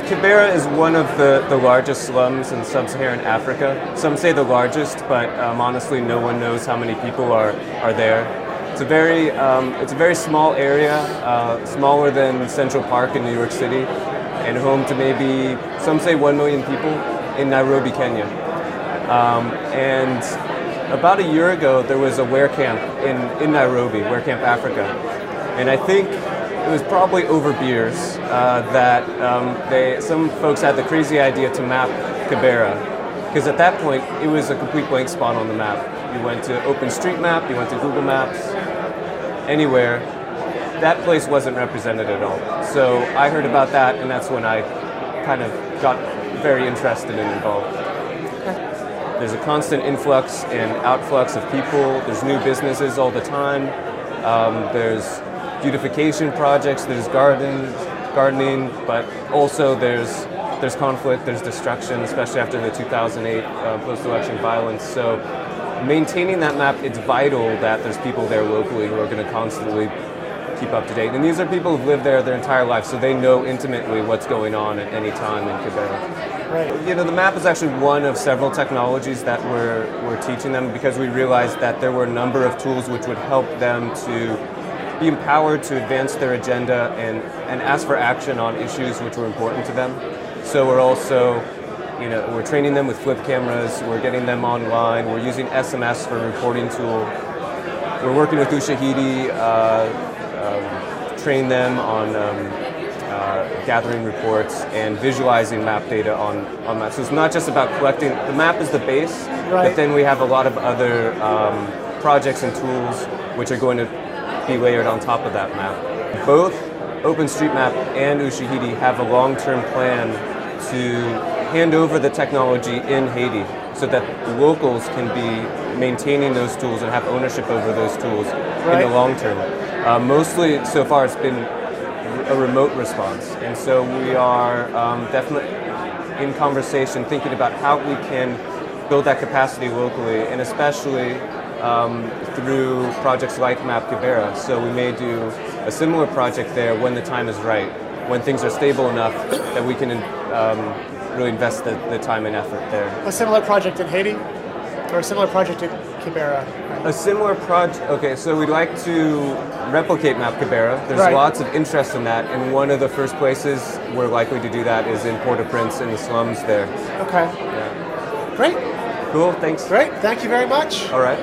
Kibera is one of the largest slums in sub-Saharan Africa. Some say the largest, but honestly, no one knows how many people are there. It's a very small area, smaller than Central Park in New York City, and home to maybe, some say 1 million people in Nairobi, Kenya. And about a year ago, there was a WereCamp in Nairobi, WereCamp Africa. And I think it was probably over beers that some folks had the crazy idea to map Kibera. Because at that point, it was a complete blank spot on the map. You went to OpenStreetMap, you went to Google Maps, anywhere. That place wasn't represented at all. So I heard about that, and that's when I kind of got very interested and involved. There's a constant influx and outflux of people. There's new businesses all the time. There's beautification projects. There's gardening, but also there's conflict. There's destruction, especially after the 2008 post-election violence. So maintaining that map, it's vital that there's people there locally who are going to constantly keep up to date. And these are people who've lived there their entire life, so they know intimately what's going on at any time in Kibera. Right. You know, the map is actually one of several technologies that we're teaching them, because we realized that there were a number of tools which would help them to be empowered to advance their agenda and ask for action on issues which were important to them. So we're also, we're training them with flip cameras, we're getting them online, we're using SMS for a reporting tool. We're working with Ushahidi, train them on gathering reports and visualizing map data on maps. So it's not just about collecting, the map is the base, right, but then we have a lot of other projects and tools which are going to be layered on top of that map. Both OpenStreetMap and Ushahidi have a long-term plan to hand over the technology in Haiti so that locals can be maintaining those tools and have ownership over those tools in the long term. Mostly, so far, it's been a remote response, and so we are definitely in conversation thinking about how we can build that capacity locally, and especially through projects like Map Kibera. So we may do a similar project there when the time is right, when things are stable enough that we can really invest the time and effort there. A similar project in Haiti, or a similar project in Kibera? A similar project, okay, so we'd like to replicate Map Kibera. There's lots of interest in that, and one of the first places we're likely to do that is in Port-au-Prince in the slums there. Okay. Yeah. Great. Cool, thanks. Great, thank you very much. All right.